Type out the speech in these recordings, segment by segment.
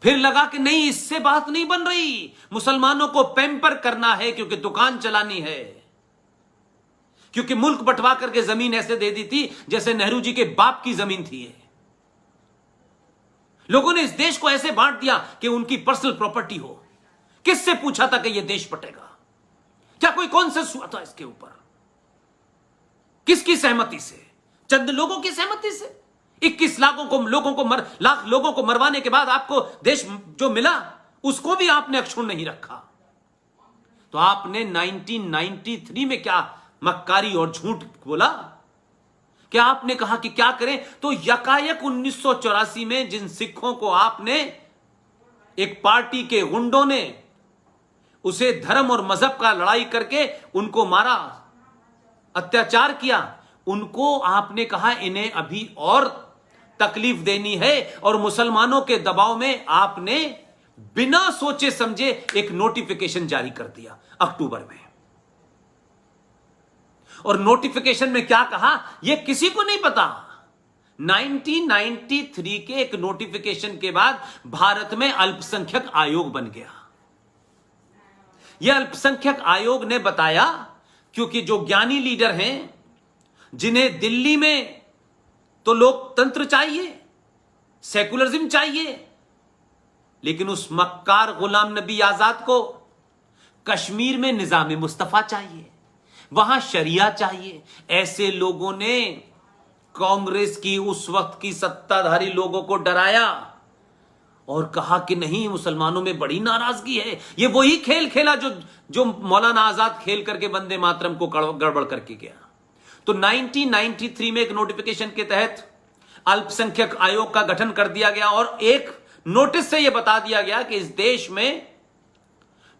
फिर लगा कि नहीं, इससे बात नहीं बन रही, मुसलमानों को पैम्पर करना है क्योंकि दुकान चलानी है, क्योंकि मुल्क बंटवा करके जमीन ऐसे दे दी थी जैसे नेहरू जी के बाप की जमीन थी ये। लोगों ने इस देश को ऐसे बांट दिया कि उनकी पर्सनल प्रॉपर्टी हो। किससे पूछा था कि यह देश बटेगा? क्या कोई कॉन्सेंसस हुआ था इसके ऊपर? किसकी सहमति से? चंद लोगों की सहमति से? 21 लाख लोगों को मरवाने के बाद आपको देश जो मिला उसको भी आपने अक्षुण्ण नहीं रखा। तो आपने 1993 में क्या मक्कारी और झूठ बोला? क्या आपने कहा कि क्या करें? तो यकायक 1984 में जिन सिखों को आपने, एक पार्टी के गुंडों ने उसे धर्म और मजहब का लड़ाई करके उनको मारा, अत्याचार किया, उनको आपने कहा इन्हें अभी और तकलीफ देनी है, और मुसलमानों के दबाव में आपने बिना सोचे समझे एक नोटिफिकेशन जारी कर दिया अक्टूबर में। और नोटिफिकेशन में क्या कहा यह किसी को नहीं पता। 1993 के एक नोटिफिकेशन के बाद भारत में अल्पसंख्यक आयोग बन गया। यह अल्पसंख्यक आयोग ने बताया, क्योंकि जो ज्ञानी लीडर हैं, जिन्हें दिल्ली में तो लोकतंत्र चाहिए, सेकुलरिज्म चाहिए, लेकिन उस मक्कार गुलाम नबी आजाद को कश्मीर में निजाम मुस्तफा चाहिए, वहां शरिया चाहिए। ऐसे लोगों ने कांग्रेस की उस वक्त की सत्ताधारी लोगों को डराया और कहा कि नहीं, मुसलमानों में बड़ी नाराजगी है। ये वही खेल खेला जो मौलाना आजाद खेल करके वंदे मातरम को गड़बड़ करके गया। तो 1993 में एक नोटिफिकेशन के तहत अल्पसंख्यक आयोग का गठन कर दिया गया, और एक नोटिस से यह बता दिया गया कि इस देश में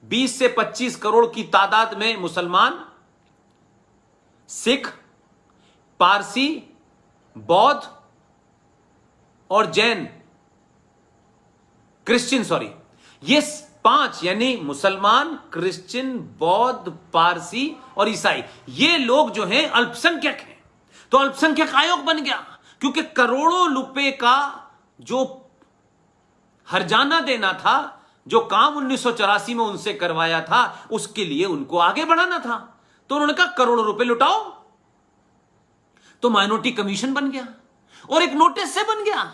20 से 25 करोड़ की तादाद में मुसलमान, सिख, पारसी, बौद्ध और जैन, क्रिश्चियन, ये 5 यानी मुसलमान, क्रिश्चियन, बौद्ध, पारसी और ईसाई, ये लोग जो हैं अल्पसंख्यक हैं। तो अल्पसंख्यक आयोग बन गया, क्योंकि करोड़ों रुपए का जो हर्जाना देना था, जो काम 1984 में उनसे करवाया था, उसके लिए उनको आगे बढ़ाना था। तो उन्होंने कहा करोड़ों रुपए लुटाओ। तो माइनॉरिटी कमीशन बन गया और एक नोटिस से बन गया।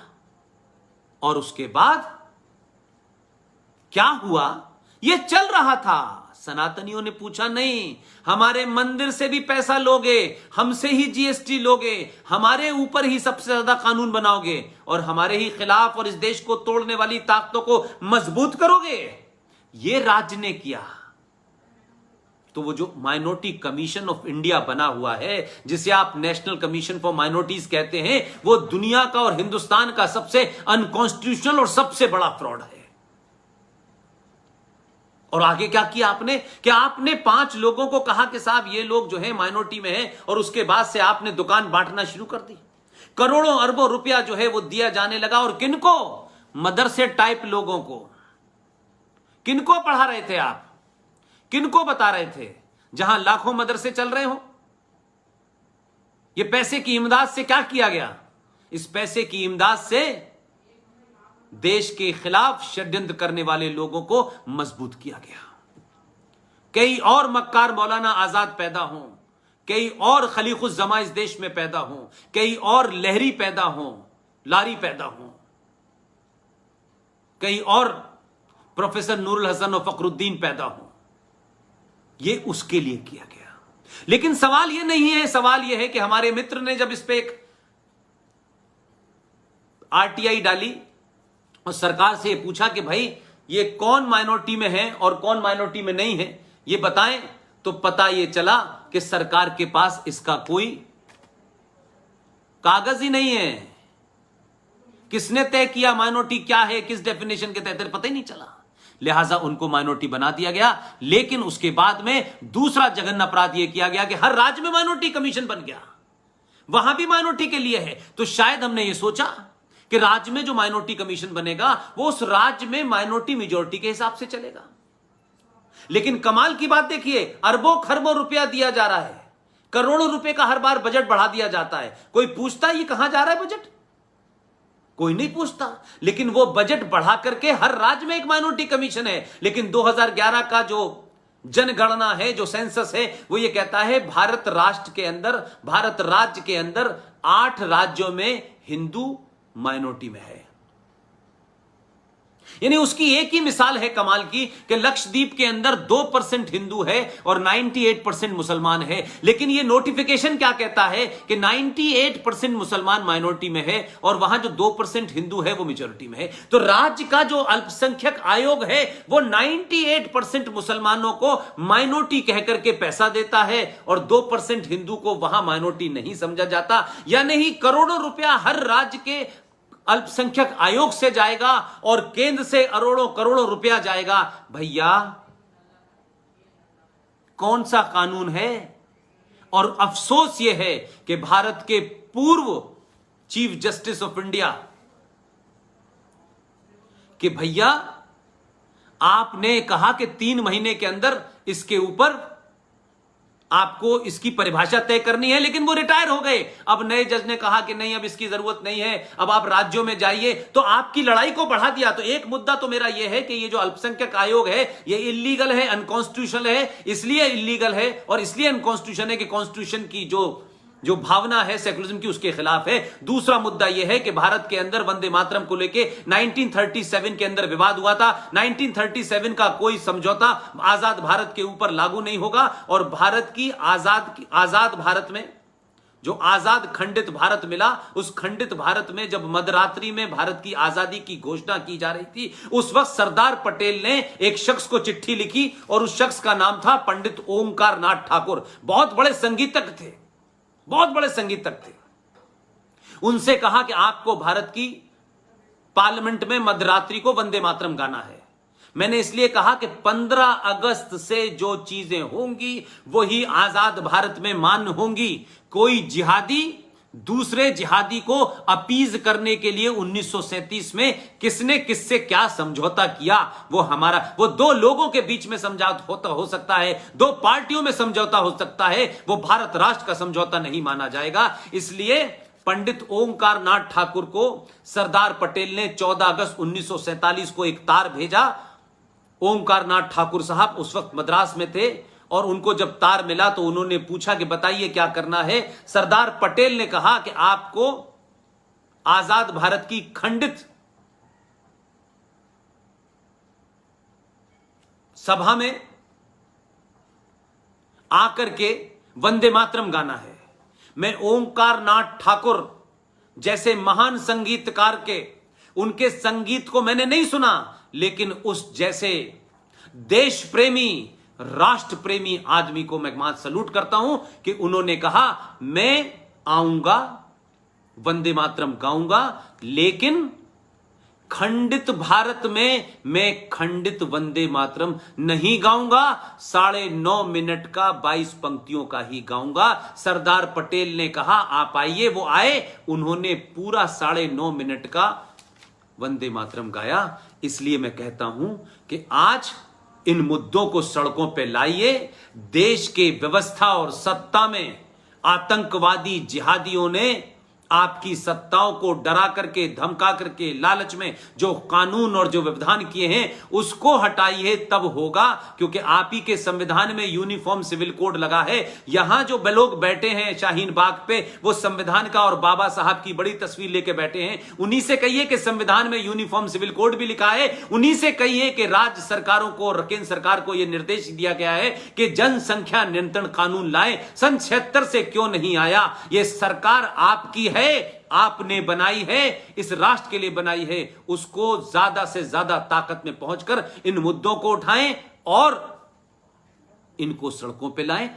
और उसके बाद क्या हुआ? यह चल रहा था। सनातनियों ने पूछा, नहीं, हमारे मंदिर से भी पैसा लोगे, हमसे ही जीएसटी लोगे, हमारे ऊपर ही सबसे ज्यादा कानून बनाओगे और हमारे ही खिलाफ और इस देश को तोड़ने वाली ताकतों को मजबूत करोगे। यह राज्य ने किया। तो वो जो माइनॉरिटी कमीशन ऑफ इंडिया बना हुआ है, जिसे आप नेशनल कमीशन फॉर माइनॉरिटीज कहते हैं, वो दुनिया का और हिंदुस्तान का सबसे अनकॉन्स्टिट्यूशनल और सबसे बड़ा फ्रॉड है। और आगे क्या किया आपने? कि आपने 5 लोगों को कहा कि साहब ये लोग जो है माइनॉरिटी में है, और उसके बाद से आपने दुकान बांटना शुरू कर दी। करोड़ों अरबों रुपया जो है वो दिया जाने लगा। और किनको? मदरसे टाइप लोगों को। किनको पढ़ा रहे थे आप? किनको बता रहे थे? जहां लाखों मदरसे चल रहे हो। ये पैसे की इमदाद से क्या किया गया? इस पैसे की इमदाद से देश के खिलाफ षड्यंत्र करने वाले लोगों को मजबूत किया गया। कई और मक्कार मौलाना आजाद पैदा हों, कई और खलीकुज़्ज़मा इस देश में पैदा हों, कई और लहरी पैदा हों, लारी पैदा हों, कई और प्रोफेसर नूरुल हसन और फखरुद्दीन पैदा हों। ये उसके लिए किया गया। लेकिन सवाल यह नहीं है, सवाल यह है कि हमारे मित्र ने जब इस पे एक आरटीआई डाली और सरकार से यह पूछा कि भाई ये कौन माइनॉरिटी में है और कौन माइनॉरिटी में नहीं है, ये बताएं, तो पता ये चला कि सरकार के पास इसका कोई कागज ही नहीं है। किसने तय किया माइनॉरिटी क्या है, किस डेफिनेशन के तहत, पता ही नहीं चला। लिहाजा उनको माइनॉरिटी बना दिया गया। लेकिन उसके बाद में दूसरा जघन्य अपराध यह किया गया कि हर राज्य में माइनॉरिटी कमीशन बन गया, वहां भी माइनॉरिटी के लिए है। तो शायद हमने यह सोचा कि राज्य में जो माइनॉरिटी कमीशन बनेगा वो उस राज्य में माइनॉरिटी मेजॉरिटी के हिसाब से चलेगा। लेकिन कमाल की बात देखिए, अरबों खरबों रुपया दिया जा रहा है, करोड़ों रुपए का हर बार बजट बढ़ा दिया जाता है। कोई पूछता है ये कहां जा रहा है बजट? कोई नहीं पूछता। लेकिन वो बजट बढ़ा करके हर राज्य में एक माइनॉरिटी कमीशन है। लेकिन 2011 का जो जनगणना है, जो सेंसस है, वो ये कहता है भारत राज्य के अंदर 8 राज्यों में हिंदू माइनॉरिटी में है। यानी उसकी एक ही मिसाल है कमाल की कि लक्षद्वीप के अंदर 2% हिंदू है और 98% मुसलमान है। लेकिन यह नोटिफिकेशन क्या कहता है कि 98% मुसलमान माइनॉरिटी में है और वहां जो 2% हिंदू है वो मेजॉरिटी में है। तो राज्य का जो अल्पसंख्यक आयोग है वो 98% मुसलमानों को माइनॉरिटी कहकर के पैसा देता है और 2% हिंदू को वहां माइनॉरिटी नहीं समझा जाता। यानी ही करोड़ों रुपया हर राज्य के अल्पसंख्यक आयोग से जाएगा और केंद्र से अरबों करोड़ों रुपया जाएगा। भैया कौन सा कानून है? और अफसोस यह है कि भारत के पूर्व चीफ जस्टिस ऑफ इंडिया कि भैया आपने कहा कि 3 महीने के अंदर इसके ऊपर आपको इसकी परिभाषा तय करनी है, लेकिन वो रिटायर हो गए। अब नए जज ने कहा कि नहीं, अब इसकी जरूरत नहीं है, अब आप राज्यों में जाइए। तो आपकी लड़ाई को बढ़ा दिया। तो एक मुद्दा तो मेरा यह है कि ये जो अल्पसंख्यक आयोग है ये इलीगल है, अनकॉन्स्टिट्यूशनल है। इसलिए इलीगल है और इसलिए अनकॉन्स्टिट्यूशन है कि कॉन्स्टिट्यूशन की जो भावना है सेकुलरिज्म की उसके खिलाफ है। दूसरा मुद्दा यह है कि भारत के अंदर वंदे मातरम को लेके 1937 के अंदर विवाद हुआ था। 1937 का कोई समझौता आजाद भारत के ऊपर लागू नहीं होगा और भारत की आजाद भारत में जो आजाद खंडित भारत मिला, उस खंडित भारत में जब मध्यरात्रि में भारत की आजादी की घोषणा की जा रही थी, उस वक्त सरदार पटेल ने एक शख्स को चिट्ठी लिखी और उस शख्स का नाम था पंडित ओमकार नाथ ठाकुर। बहुत बड़े संगीतज्ञ थे, बहुत बड़े संगीतज्ञ थे। उनसे कहा कि आपको भारत की पार्लियामेंट में मध्यरात्रि को वंदे मातरम गाना है। मैंने इसलिए कहा कि 15 अगस्त से जो चीजें होंगी वही आजाद भारत में मान्य होंगी। कोई जिहादी दूसरे जिहादी को अपीज करने के लिए 1937 में किसने किससे क्या समझौता किया, वो 2 लोगों के बीच में समझौता हो सकता है, 2 पार्टियों में समझौता हो सकता है, वो भारत राष्ट्र का समझौता नहीं माना जाएगा। इसलिए पंडित ओमकार नाथ ठाकुर को सरदार पटेल ने 14 अगस्त 1947 को एक तार भेजा। ओमकार नाथ ठाकुर साहब उस वक्त मद्रास में थे और उनको जब तार मिला तो उन्होंने पूछा कि बताइए क्या करना है। सरदार पटेल ने कहा कि आपको आजाद भारत की खंडित सभा में आकर के वंदे मातरम गाना है। मैं ओमकार नाथ ठाकुर जैसे महान संगीतकार के उनके संगीत को मैंने नहीं सुना, लेकिन उस जैसे देश प्रेमी राष्ट्र प्रेमी आदमी को मैं मान सलूट करता हूं कि उन्होंने कहा मैं आऊंगा, वंदे मातरम गाऊंगा, लेकिन खंडित भारत में मैं खंडित वंदे मातरम नहीं गाऊंगा, 9.5 मिनट का 22 पंक्तियों का ही गाऊंगा। सरदार पटेल ने कहा आप आइए, वो आए, उन्होंने पूरा 9.5 मिनट का वंदे मातरम गाया। इसलिए मैं कहता हूं कि आज इन मुद्दों को सड़कों पे लाइए। देश के व्यवस्था और सत्ता में आतंकवादी जिहादियों ने आपकी सत्ताओं को डरा करके, धमका करके, लालच में जो कानून और जो व्यवधान किए हैं उसको हटाइए, तब होगा। क्योंकि आप ही के संविधान में यूनिफॉर्म सिविल कोड लगा है। यहां जो लोग बैठे हैं शाहीन बाग पे, वो संविधान का और बाबा साहब की बड़ी तस्वीर लेके बैठे हैं। उन्हीं से कहिए कि संविधान में यूनिफॉर्म सिविल कोड भी लिखा है। उन्हीं से कहिए कि राज्य सरकारों को और केंद्र सरकार को यह निर्देश दिया गया है कि जनसंख्या नियंत्रण कानून लाएं। सन 76 से क्यों नहीं आया? यह सरकार आपकी है, आपने बनाई है, इस राष्ट्र के लिए बनाई है। उसको ज्यादा से ज्यादा ताकत में पहुंचकर इन मुद्दों को उठाएं और इनको सड़कों पे लाएं,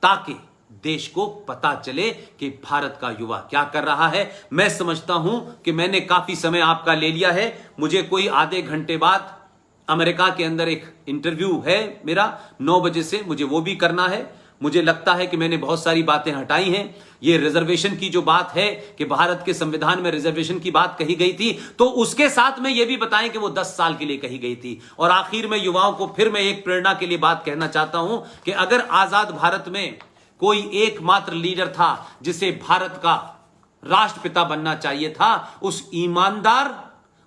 ताकि देश को पता चले कि भारत का युवा क्या कर रहा है। मैं समझता हूं कि मैंने काफी समय आपका ले लिया है। मुझे कोई आधे घंटे बाद अमेरिका के अंदर एक इंटरव्यू है मेरा 9 बजे से, मुझे वो भी करना है। मुझे लगता है कि मैंने बहुत सारी बातें हटाई हैं। ये रिजर्वेशन की जो बात है कि भारत के संविधान में रिजर्वेशन की बात कही गई थी, तो उसके साथ में यह भी बताएं कि वो 10 साल के लिए कही गई थी। और आखिर में युवाओं को फिर मैं एक प्रेरणा के लिए बात कहना चाहता हूं कि अगर आजाद भारत में कोई एकमात्र लीडर था जिसे भारत का राष्ट्रपिता बनना चाहिए था। उस ईमानदार,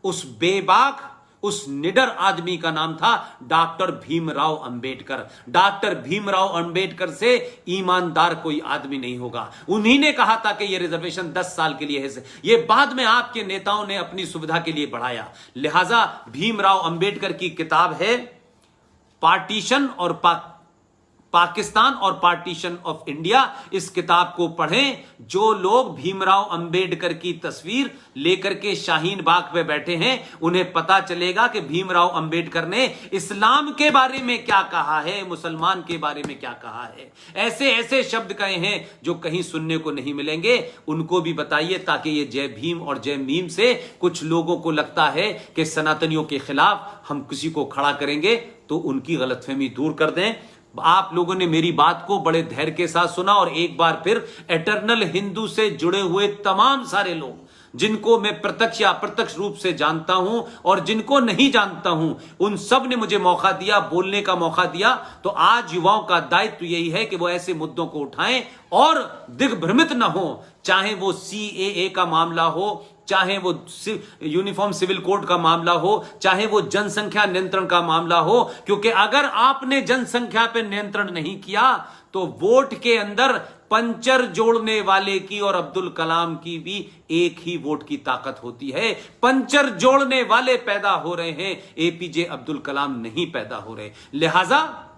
उस बेबाक, उस निडर आदमी का नाम था डॉक्टर भीमराव अंबेडकर। डॉक्टर भीमराव अंबेडकर से ईमानदार कोई आदमी नहीं होगा। उन्हीं ने कहा था कि यह रिजर्वेशन 10 साल के लिए है। यह बाद में आपके नेताओं ने अपनी सुविधा के लिए बढ़ाया। लिहाजा भीमराव अंबेडकर की किताब है पार्टीशन और पाकिस्तान और पार्टीशन ऑफ इंडिया। इस किताब को पढ़ें। जो लोग भीमराव अंबेडकर की तस्वीर लेकर के शाहीन बाग पे बैठे हैं, उन्हें पता चलेगा कि भीमराव अंबेडकर ने इस्लाम के बारे में क्या कहा है, मुसलमान के बारे में क्या कहा है। ऐसे ऐसे शब्द कहे हैं जो कहीं सुनने को नहीं मिलेंगे। उनको भी बताइए, ताकि ये जय भीम और जय मीम से कुछ लोगों को लगता है कि सनातनियों के खिलाफ हम किसी को खड़ा करेंगे, तो उनकी गलतफहमी दूर कर दें। आप लोगों ने मेरी बात को बड़े धैर्य के साथ सुना, और एक बार फिर एटर्नल हिंदू से जुड़े हुए तमाम सारे लोग, जिनको मैं प्रत्यक्ष या अप्रत्यक्ष रूप से जानता हूं और जिनको नहीं जानता हूं, उन सब ने मुझे मौका दिया, बोलने का मौका दिया। तो आज युवाओं का दायित्व यही है कि वो ऐसे मुद्दों को उठाएं और दिग्भ्रमित न हो। चाहे वो CAA का मामला हो, चाहे वो यूनिफॉर्म सिविल कोड का मामला हो, चाहे वो जनसंख्या नियंत्रण का मामला हो। क्योंकि अगर आपने जनसंख्या पे नियंत्रण नहीं किया, तो वोट के अंदर पंचर जोड़ने वाले की और अब्दुल कलाम की भी एक ही वोट की ताकत होती है। पंचर जोड़ने वाले पैदा हो रहे हैं, APJ अब्दुल कलाम नहीं पैदा हो रहे। लिहाजा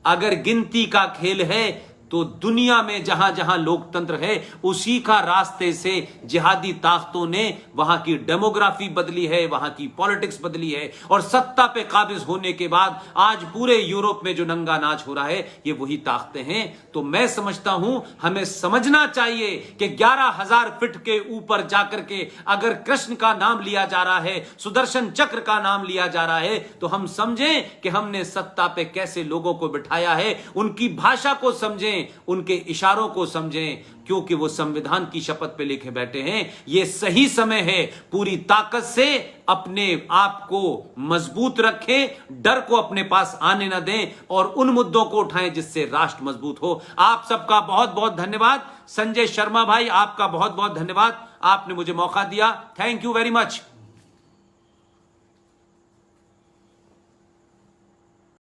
अगर गिनती का खेल है, तो दुनिया में जहां जहां लोकतंत्र है, उसी का रास्ते से जिहादी ताकतों ने वहां की डेमोग्राफी बदली है, वहां की पॉलिटिक्स बदली है, और सत्ता पे काबिज होने के बाद आज पूरे यूरोप में जो नंगा नाच हो रहा है, ये वही ताकतें हैं। तो मैं समझता हूं हमें समझना चाहिए कि 11,000 फीट के ऊपर जाकर के अगर कृष्ण का नाम लिया जा रहा है, सुदर्शन चक्र का नाम लिया जा रहा है, तो हम समझें कि हमने सत्ता पे कैसे लोगों को बिठाया है। उनकी भाषा को समझें, उनके इशारों को समझें, क्योंकि वो संविधान की शपथ पे लिखे बैठे हैं। ये सही समय है, पूरी ताकत से अपने आप को मजबूत रखें, डर को अपने पास आने न दें, और उन मुद्दों को उठाएं जिससे राष्ट्र मजबूत हो। आप सबका बहुत बहुत धन्यवाद। संजय शर्मा भाई, आपका बहुत बहुत धन्यवाद, आपने मुझे मौका दिया। Thank you very much.